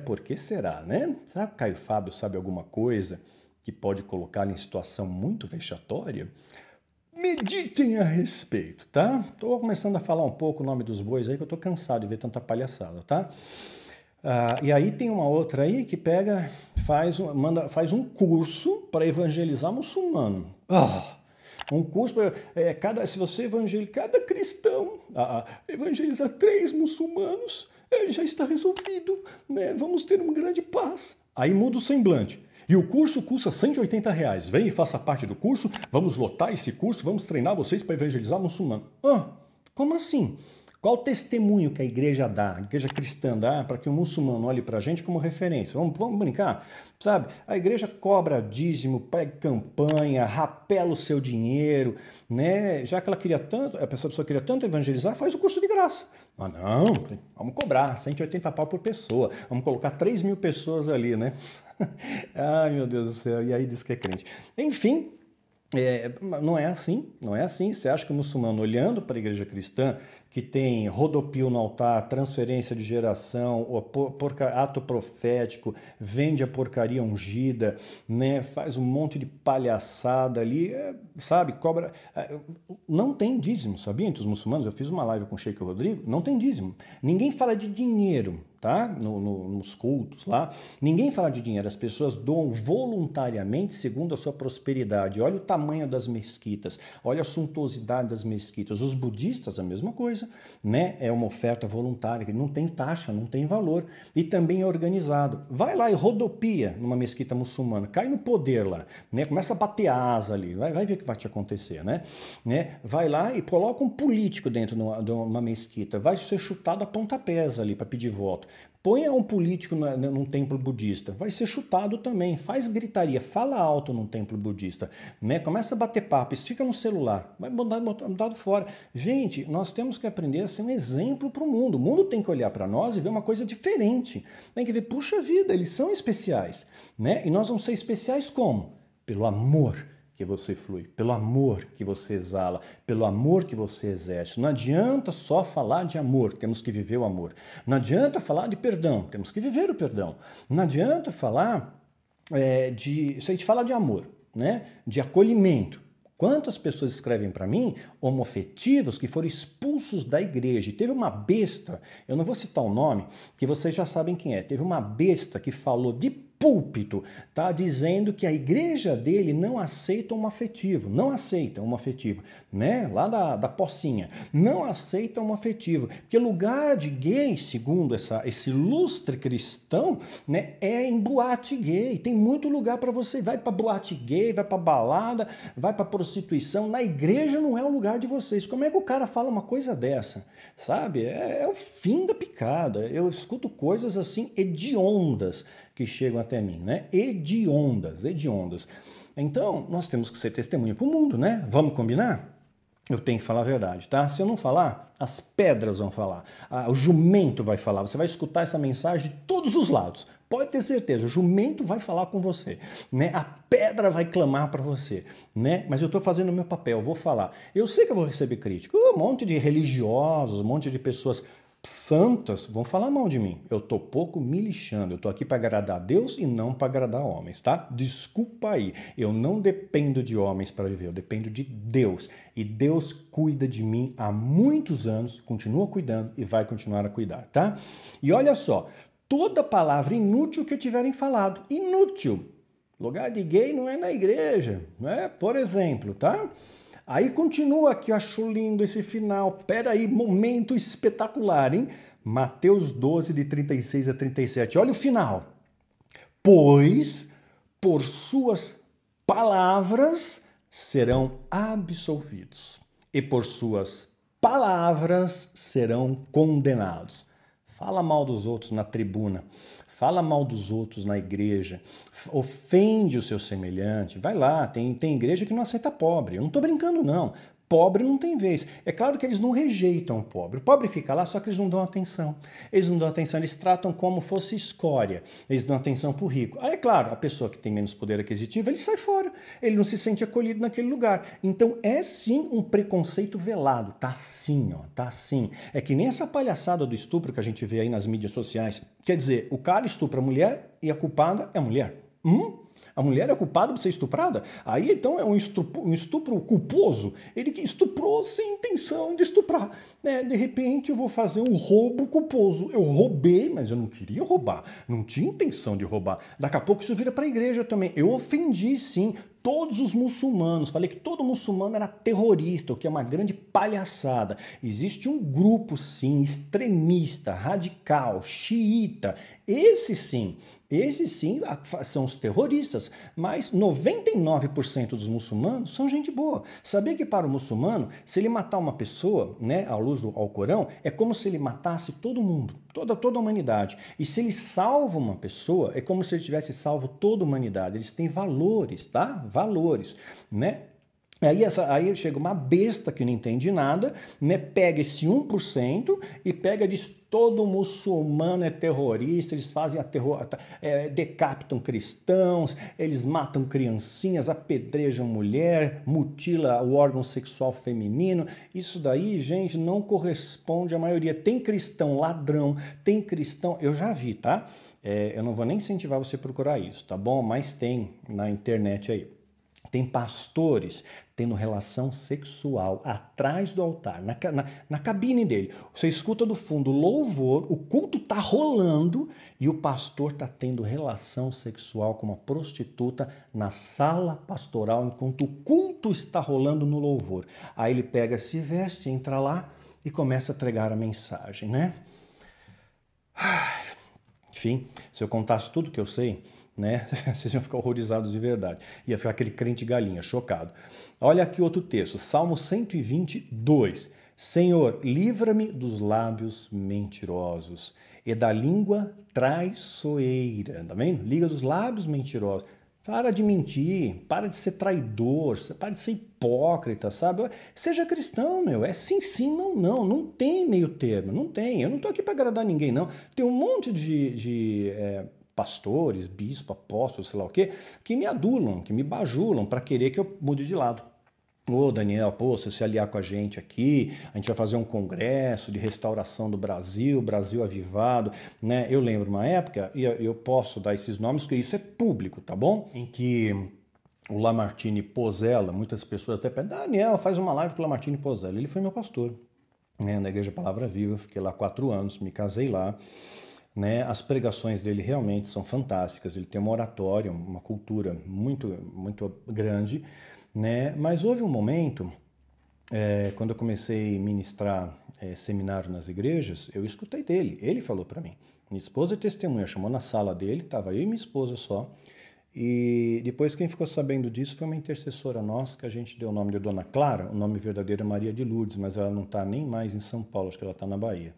Por que será, né? Será que o Caio Fábio sabe alguma coisa que pode colocá-lo em situação muito vexatória? Meditem a respeito, tá? Tô começando a falar um pouco o nome dos bois aí, que eu tô cansado de ver tanta palhaçada, tá? E aí tem uma outra aí que pega, faz um curso para evangelizar muçulmano. Um curso para se você evangelizar cada cristão, evangelizar 3 muçulmanos, já está resolvido, né? Vamos ter uma grande paz. Aí muda o semblante. E o curso custa R$ 180. Vem e faça parte do curso, vamos lotar esse curso, vamos treinar vocês para evangelizar muçulmano. Como assim? Qual o testemunho que a igreja cristã dá, para que o muçulmano olhe para a gente como referência? Vamos brincar? Sabe? A igreja cobra dízimo, pega campanha, rapela o seu dinheiro, né? Já que ela queria tanto, a pessoa queria tanto evangelizar, faz o curso de graça. Mas não, vamos cobrar R$ 180 por pessoa, vamos colocar 3.000 pessoas ali, né? Ai, meu Deus do céu, e aí diz que é crente. Enfim, não é assim, não é assim. Você acha que o muçulmano, olhando para a igreja cristã, que tem rodopio no altar, transferência de geração, ato profético, vende a porcaria ungida, né, faz um monte de palhaçada ali, sabe, cobra... Não tem dízimo, sabia? Entre os muçulmanos, eu fiz uma live com o Sheik Rodrigo, não tem dízimo. Ninguém fala de dinheiro, tá? Nos cultos lá. Ninguém fala de dinheiro, as pessoas doam voluntariamente segundo a sua prosperidade. Olha o tamanho das mesquitas, olha a suntuosidade das mesquitas. Os budistas, a mesma coisa, né? É uma oferta voluntária, que não tem taxa, não tem valor. E também é organizado. Vai lá e rodopia numa mesquita muçulmana, cai no poder lá, né? Começa a bater asa ali, vai ver o que vai te acontecer, né? Vai lá e coloca um político dentro de uma mesquita, vai ser chutado a pontapés ali para pedir voto. Põe um político num templo budista, vai ser chutado também. Faz gritaria, fala alto num templo budista, né? Começa a bater papo, isso fica no celular, vai mudado fora. Gente, nós temos que aprender a ser um exemplo para o mundo. O mundo tem que olhar para nós e ver uma coisa diferente. Tem que ver, puxa vida, eles são especiais, né? E nós vamos ser especiais como? Pelo amor que você flui, pelo amor que você exala, pelo amor que você exerce. Não adianta só falar de amor, temos que viver o amor. Não adianta falar de perdão, temos que viver o perdão. Não adianta falar se a gente fala de amor, né? De acolhimento. Quantas pessoas escrevem para mim, homoafetivos, que foram expulsos da igreja? E teve uma besta, eu não vou citar o nome, que vocês já sabem quem é. Teve uma besta que falou de púlpito, tá dizendo que a igreja dele não aceita homoafetivo, não aceita homoafetivo, né? Lá da Pocinha, não aceita homoafetivo, porque lugar de gay, segundo esse ilustre cristão, né, é em boate gay. Tem muito lugar para você, vai para boate gay, vai para balada, vai para prostituição. Na igreja não é o lugar de vocês. Como é que o cara fala uma coisa dessa? Sabe? É o fim da picada. Eu escuto coisas assim hediondas que chegam até mim, né? Hediondas. Então, nós temos que ser testemunha para o mundo, né? Vamos combinar? Eu tenho que falar a verdade, tá? Se eu não falar, as pedras vão falar, o jumento vai falar, você vai escutar essa mensagem de todos os lados. Pode ter certeza, o jumento vai falar com você, né? A pedra vai clamar para você, né? Mas eu estou fazendo o meu papel, eu vou falar. Eu sei que eu vou receber crítica, um monte de religiosos, um monte de pessoas santas vão falar mal de mim. Eu tô pouco me lixando. Eu tô aqui para agradar a Deus e não para agradar homens, tá? Desculpa aí. Eu não dependo de homens para viver. Eu dependo de Deus. E Deus cuida de mim há muitos anos, continua cuidando e vai continuar a cuidar, tá? E olha só, toda palavra inútil que tiverem falado, inútil. Lugar de gay não é na igreja, né? Por exemplo, tá? Aí continua aqui, eu acho lindo esse final. Pera aí, momento espetacular, hein? Mateus 12, de 36 a 37. Olha o final. Pois por suas palavras serão absolvidos, e por suas palavras serão condenados. Fala mal dos outros na tribuna, fala mal dos outros na igreja, ofende o seu semelhante, vai lá, tem igreja que não aceita pobre, eu não estou brincando não, pobre não tem vez. É claro que eles não rejeitam o pobre fica lá, só que eles não dão atenção, eles tratam como fosse escória, eles dão atenção para o rico. Aí é claro, a pessoa que tem menos poder aquisitivo, ele sai fora, ele não se sente acolhido naquele lugar. Então é sim um preconceito velado, tá sim, ó, tá sim. É que nem essa palhaçada do estupro que a gente vê aí nas mídias sociais, quer dizer, o cara estupra a mulher e a culpada é a mulher. A mulher é culpada por ser estuprada? Aí então é um estupro culposo. Ele que estuprou sem intenção de estuprar. Né? De repente eu vou fazer um roubo culposo. Eu roubei, mas eu não queria roubar. Não tinha intenção de roubar. Daqui a pouco isso vira para a igreja também. Eu ofendi, sim, todos os muçulmanos. Falei que todo muçulmano era terrorista, o que é uma grande palhaçada. Existe um grupo, sim, extremista, radical, xiita. Esses sim são os terroristas, mas 99% dos muçulmanos são gente boa. Sabia que para o muçulmano, se ele matar uma pessoa, né, à luz do Alcorão, é como se ele matasse todo mundo, toda a humanidade. E se ele salva uma pessoa, é como se ele tivesse salvo toda a humanidade. Eles têm valores, tá? Valores, né? Aí chega uma besta que não entende nada, né? Pega esse 1% e diz todo muçulmano é terrorista, eles fazem decapitam cristãos, eles matam criancinhas, apedrejam mulher, mutila o órgão sexual feminino. Isso daí, gente, não corresponde à maioria. Tem cristão ladrão, tem cristão... Eu já vi, tá? Eu não vou nem incentivar você a procurar isso, tá bom? Mas tem na internet aí. Tem pastores tendo relação sexual atrás do altar, na cabine dele. Você escuta do fundo louvor, o culto tá rolando e o pastor tá tendo relação sexual com uma prostituta na sala pastoral enquanto o culto está rolando no louvor. Aí ele pega, se veste, entra lá e começa a pregar a mensagem, né? Enfim, se eu contasse tudo que eu sei, né, vocês iam ficar horrorizados de verdade. Ia ficar aquele crente galinha, chocado. Olha aqui outro texto, Salmo 122. Senhor, livra-me dos lábios mentirosos e da língua traiçoeira. Tá vendo? Liga dos lábios mentirosos. Para de mentir, para de ser traidor, para de ser hipócrita, sabe? Seja cristão, meu. É sim, sim, não, não. Não tem meio termo, não tem. Eu não tô aqui para agradar ninguém, não. Tem um monte de pastores, bispo, apóstolos, sei lá o quê, que me adulam, que me bajulam para querer que eu mude de lado. Ô, Daniel, pô, você se aliar com a gente aqui, a gente vai fazer um congresso de restauração do Brasil, Brasil avivado, né? Eu lembro uma época, e eu posso dar esses nomes, porque isso é público, tá bom? Em que o Lamartine Pozzella, muitas pessoas até pedem, Daniel, faz uma live com o Lamartine Pozzella. Ele foi meu pastor, né, na Igreja Palavra Viva, fiquei lá 4 anos, me casei lá. Né, as pregações dele realmente são fantásticas, ele tem uma oratória, uma cultura muito, muito grande, né? Mas houve um momento, quando eu comecei a ministrar seminário nas igrejas, eu escutei dele, ele falou para mim. Minha esposa é testemunha, chamou na sala dele, estava eu e minha esposa só, e depois quem ficou sabendo disso foi uma intercessora nossa, que a gente deu o nome de Dona Clara, o nome verdadeiro é Maria de Lourdes, mas ela não está nem mais em São Paulo, acho que ela está na Bahia.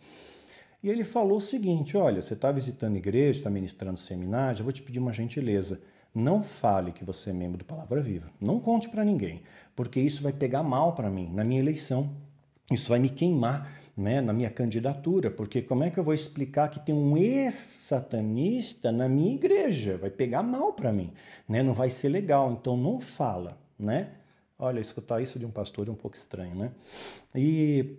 E ele falou o seguinte, olha, você está visitando igreja, está ministrando seminário, eu vou te pedir uma gentileza. Não fale que você é membro do Palavra Viva. Não conte para ninguém, porque isso vai pegar mal para mim, na minha eleição. Isso vai me queimar, né, na minha candidatura, porque como é que eu vou explicar que tem um ex-satanista na minha igreja? Vai pegar mal para mim, né? Não vai ser legal, então não fala, né? Olha, escutar isso de um pastor é um pouco estranho, né? E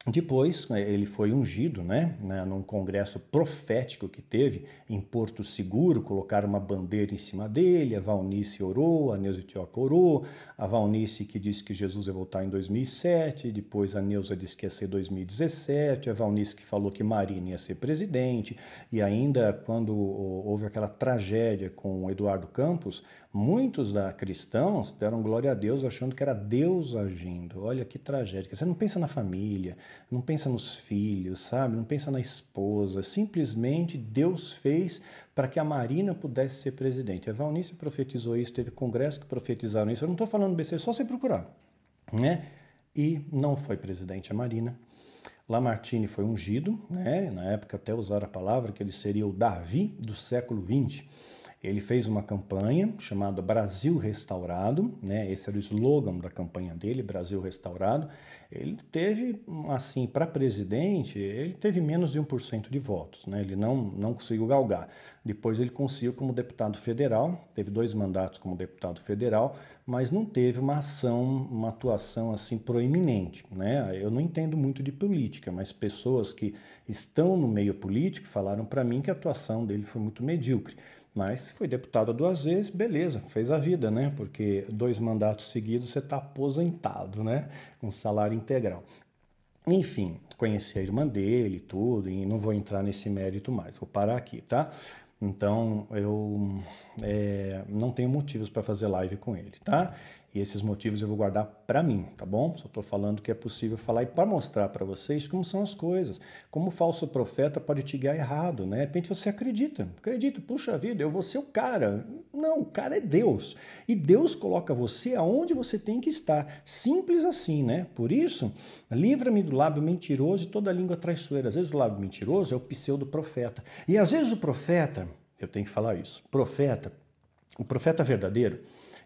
depois ele foi ungido, né, num congresso profético que teve em Porto Seguro, colocaram uma bandeira em cima dele, a Valnice orou, a Neuza Tioca orou, a Valnice que disse que Jesus ia voltar em 2007, depois a Neuza disse que ia ser 2017, a Valnice que falou que Marina ia ser presidente, e ainda quando houve aquela tragédia com o Eduardo Campos, muitos cristãos deram glória a Deus achando que era Deus agindo. Olha que tragédia. Você não pensa na família, não pensa nos filhos, sabe? Não pensa na esposa. Simplesmente Deus fez para que a Marina pudesse ser presidente. A Valnice profetizou isso, teve congresso que profetizaram isso. Eu não estou falando besteira, é só você procurar, né? E não foi presidente a Marina. Lamartine foi ungido, né? Na época até usaram a palavra que ele seria o Davi do século XX. Ele fez uma campanha chamada Brasil Restaurado, né? Esse era o slogan da campanha dele, Brasil Restaurado. Ele teve, assim, para presidente, ele teve menos de 1% de votos, né? Ele não conseguiu galgar. Depois ele conseguiu como deputado federal, teve 2 mandatos como deputado federal, mas não teve uma atuação assim proeminente, né? Eu não entendo muito de política, mas pessoas que estão no meio político falaram para mim que a atuação dele foi muito medíocre. Mas foi deputado 2 vezes, beleza, fez a vida, né? Porque 2 mandatos seguidos você está aposentado, né? Com salário integral. Enfim, conheci a irmã dele, tudo, e não vou entrar nesse mérito mais, vou parar aqui, tá? Então, eu não tenho motivos para fazer live com ele, tá? E esses motivos eu vou guardar para mim, tá bom? Só estou falando que é possível falar e para mostrar para vocês como são as coisas. Como o falso profeta pode te guiar errado, né? De repente você acredita, puxa vida, eu vou ser o cara. Não, o cara é Deus. E Deus coloca você aonde você tem que estar. Simples assim, né? Por isso, livra-me do lábio mentiroso e toda língua traiçoeira. Às vezes o lábio mentiroso é o pseudo profeta. E às vezes o profeta, eu tenho que falar isso, o profeta verdadeiro,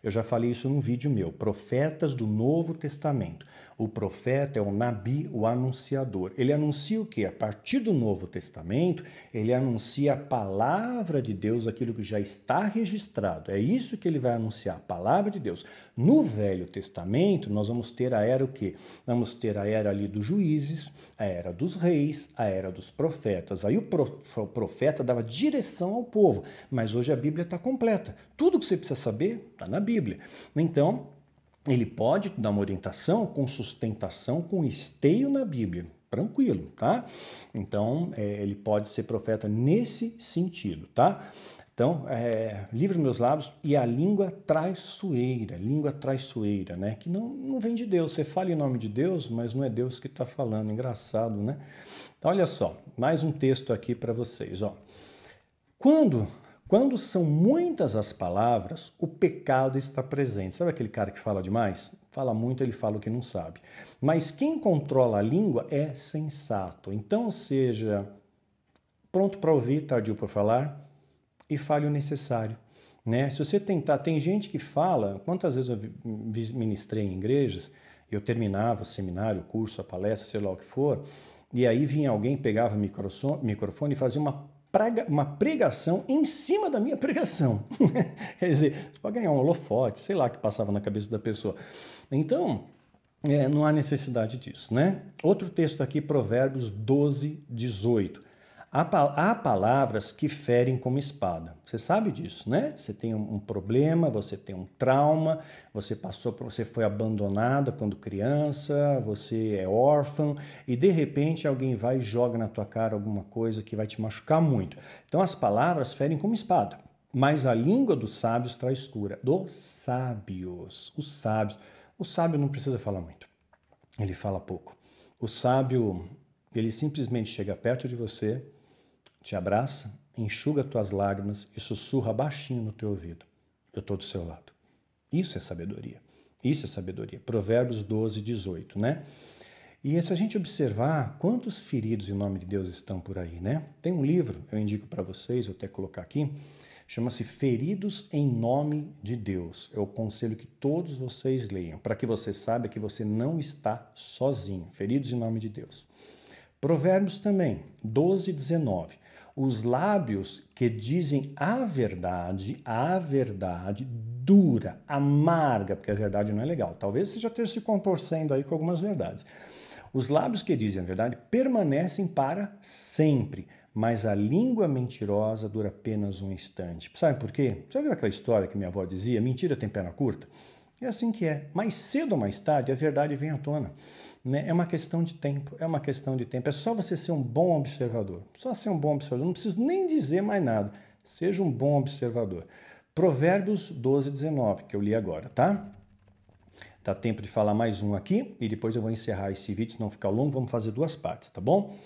eu já falei isso num vídeo meu, profetas do Novo Testamento. O profeta é o Nabi, o anunciador. Ele anuncia o quê? A partir do Novo Testamento, ele anuncia a palavra de Deus, aquilo que já está registrado. É isso que ele vai anunciar, a palavra de Deus. No Velho Testamento, nós vamos ter a era o quê? Vamos ter a era ali dos juízes, a era dos reis, a era dos profetas. Aí o profeta dava direção ao povo, mas hoje a Bíblia está completa. Tudo que você precisa saber está na Bíblia. Então, ele pode dar uma orientação com sustentação, com esteio na Bíblia. Tranquilo, tá? Então, ele pode ser profeta nesse sentido, tá? Então, livre meus lábios e a língua traiçoeira, né? Que não vem de Deus. Você fala em nome de Deus, mas não é Deus que está falando. Engraçado, né? Então, olha só, mais um texto aqui para vocês, ó. Quando são muitas as palavras, o pecado está presente. Sabe aquele cara que fala demais? Fala muito, ele fala o que não sabe. Mas quem controla a língua é sensato. Então, seja pronto para ouvir, tardio para falar, e fale o necessário. Né? Se você tentar, tem gente que fala, quantas vezes eu ministrei em igrejas, eu terminava o seminário, o curso, a palestra, sei lá o que for, e aí vinha alguém, pegava o microfone e fazia uma pregação em cima da minha pregação. Quer dizer, para ganhar um holofote, sei lá, que passava na cabeça da pessoa. Então, não há necessidade disso, né? Outro texto aqui, Provérbios 12, 18. Há palavras que ferem como espada. Você sabe disso, né? Você tem um problema, você tem um trauma, você foi abandonada quando criança, você é órfão e de repente alguém vai e joga na tua cara alguma coisa que vai te machucar muito. Então as palavras ferem como espada, mas a língua dos sábios traz cura. Dos sábios, os sábios. O sábio não precisa falar muito, ele fala pouco. O sábio, ele simplesmente chega perto de você, te abraça, enxuga tuas lágrimas e sussurra baixinho no teu ouvido. Eu estou do seu lado. Isso é sabedoria. Isso é sabedoria. Provérbios 12, 18, né? E se a gente observar quantos feridos em nome de Deus estão por aí, né? Tem um livro, eu indico para vocês, eu até colocar aqui, chama-se Feridos em Nome de Deus. Eu aconselho que todos vocês leiam, para que você saiba que você não está sozinho. Feridos em Nome de Deus. Provérbios também, 12, 19. Os lábios que dizem a verdade dura, amarga, porque a verdade não é legal. Talvez você já esteja se contorcendo aí com algumas verdades. Os lábios que dizem a verdade permanecem para sempre, mas a língua mentirosa dura apenas um instante. Sabe por quê? Já viu aquela história que minha avó dizia, mentira tem perna curta? É assim que é. Mais cedo ou mais tarde, a verdade vem à tona. É uma questão de tempo, É só você ser um bom observador. Só ser um bom observador. Não preciso nem dizer mais nada. Seja um bom observador. Provérbios 12, 19, que eu li agora, tá? Dá tempo de falar mais um aqui e depois eu vou encerrar esse vídeo, se não ficar longo, vamos fazer 2 partes, tá bom?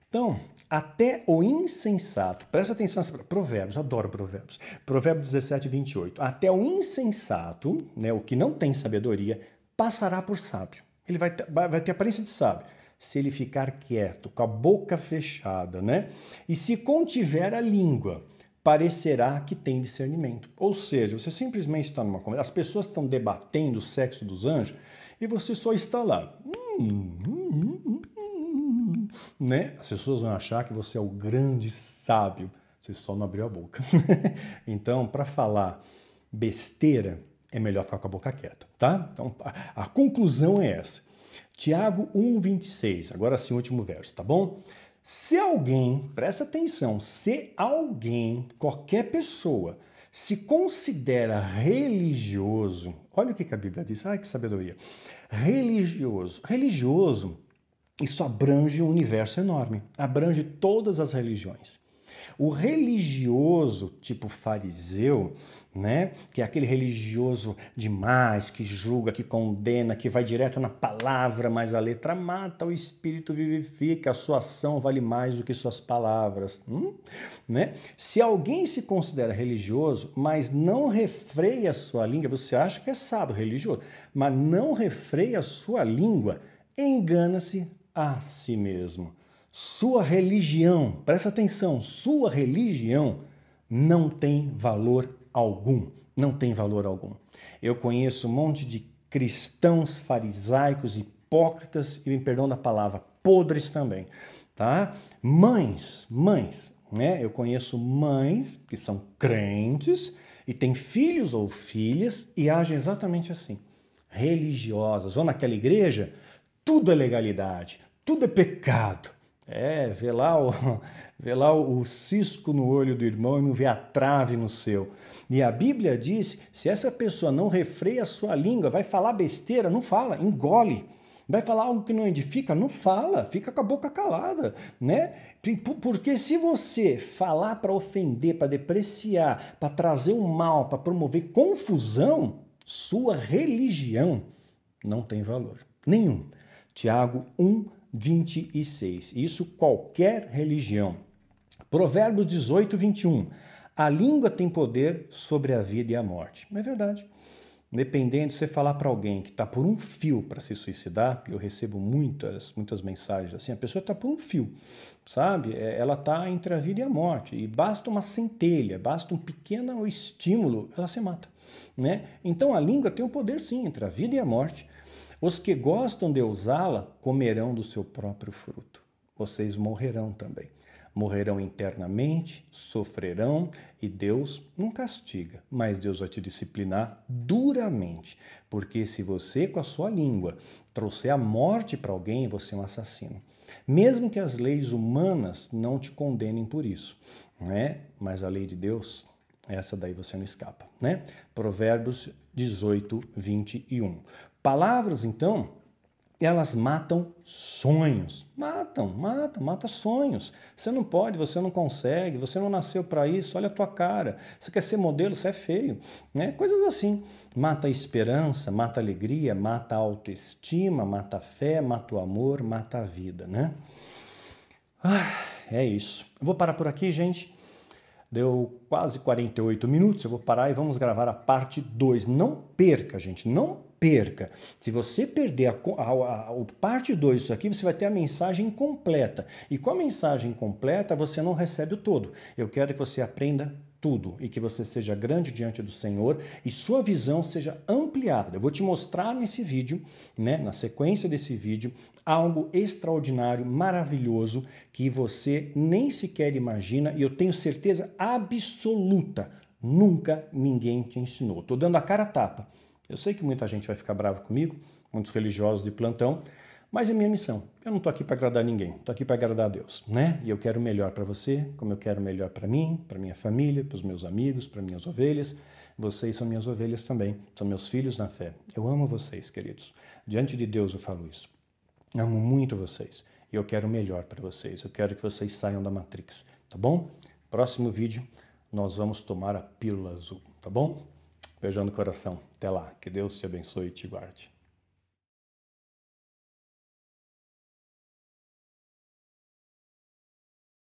Então, até o insensato, presta atenção, Provérbios, adoro Provérbios. Provérbios 17, 28. Até o insensato, né, o que não tem sabedoria, passará por sábio. Ele vai ter aparência de sábio, se ele ficar quieto, com a boca fechada, né? E se contiver a língua, parecerá que tem discernimento. Ou seja, você simplesmente está numa conversa, as pessoas estão debatendo o sexo dos anjos e você só está lá. Né? As pessoas vão achar que você é o grande sábio, você só não abriu a boca. Então, para falar besteira, é melhor ficar com a boca quieta, tá? Então, a conclusão é essa. Tiago 1,26, agora sim o último verso, tá bom? Se alguém, presta atenção, se alguém, qualquer pessoa, se considera religioso, olha o que a Bíblia diz, ai que sabedoria, religioso, isso abrange um universo enorme, abrange todas as religiões. O religioso, tipo fariseu, né, que é aquele religioso demais, que julga, que condena, que vai direto na palavra, mas a letra mata, o espírito vivifica, a sua ação vale mais do que suas palavras. Né? Se alguém se considera religioso, mas não refreia a sua língua, você acha que é sábio, religioso, mas não refreia a sua língua, engana-se a si mesmo. Sua religião, presta atenção, sua religião não tem valor algum, não tem valor algum. Eu conheço um monte de cristãos farisaicos, hipócritas, e me perdão da palavra, podres também, tá? Mães, né? Eu conheço mães que são crentes e têm filhos ou filhas e agem exatamente assim, religiosas. Vão naquela igreja, tudo é legalidade, tudo é pecado. Vê lá o cisco no olho do irmão e não vê a trave no seu. E a Bíblia diz, se essa pessoa não refreia a sua língua, vai falar besteira, não fala, engole. Vai falar algo que não edifica, não fala, fica com a boca calada, né? Porque se você falar para ofender, para depreciar, para trazer o mal, para promover confusão, sua religião não tem valor nenhum. Tiago 1:26. Isso qualquer religião. Provérbios 18:21. A língua tem poder sobre a vida e a morte. É verdade. Dependendo de você falar para alguém que está por um fio para se suicidar, eu recebo muitas mensagens assim, a pessoa está por um fio, sabe? Ela está entre a vida e a morte. E basta uma centelha, basta um pequeno estímulo, ela se mata, né? Então a língua tem o poder sim entre a vida e a morte. Os que gostam de usá-la comerão do seu próprio fruto. Vocês morrerão também. Morrerão internamente, sofrerão e Deus não castiga, mas Deus vai te disciplinar duramente. Porque se você com a sua língua trouxer a morte para alguém, você é um assassino. Mesmo que as leis humanas não te condenem por isso, né? Mas a lei de Deus, essa daí você não escapa, né? Provérbios 18:21. Palavras, então, elas matam sonhos. Mata sonhos. Você não pode, você não consegue, você não nasceu para isso, olha a tua cara. Você quer ser modelo, você é feio. Né? Coisas assim. Mata a esperança, mata a alegria, mata a autoestima, mata a fé, mata o amor, mata a vida, né? É isso. Eu vou parar por aqui, gente. Deu quase 48 minutos, eu vou parar e vamos gravar a parte 2. Não perca, gente, não perca. Se você perder a parte 2 disso aqui, você vai ter a mensagem completa. E com a mensagem completa, você não recebe o todo. Eu quero que você aprenda tudo e que você seja grande diante do Senhor e sua visão seja ampliada. Eu vou te mostrar nesse vídeo, né, na sequência desse vídeo, algo extraordinário, maravilhoso, que você nem sequer imagina e eu tenho certeza absoluta, nunca ninguém te ensinou. Estou dando a cara a tapa. Eu sei que muita gente vai ficar bravo comigo, muitos religiosos de plantão, mas é minha missão. Eu não estou aqui para agradar ninguém, estou aqui para agradar a Deus, né? E eu quero o melhor para você, como eu quero o melhor para mim, para minha família, para os meus amigos, para minhas ovelhas. Vocês são minhas ovelhas também, são meus filhos na fé. Eu amo vocês, queridos. Diante de Deus eu falo isso. Amo muito vocês e eu quero o melhor para vocês. Eu quero que vocês saiam da Matrix, tá bom? Próximo vídeo nós vamos tomar a pílula azul, tá bom? Beijão no coração. Até lá. Que Deus te abençoe e te guarde.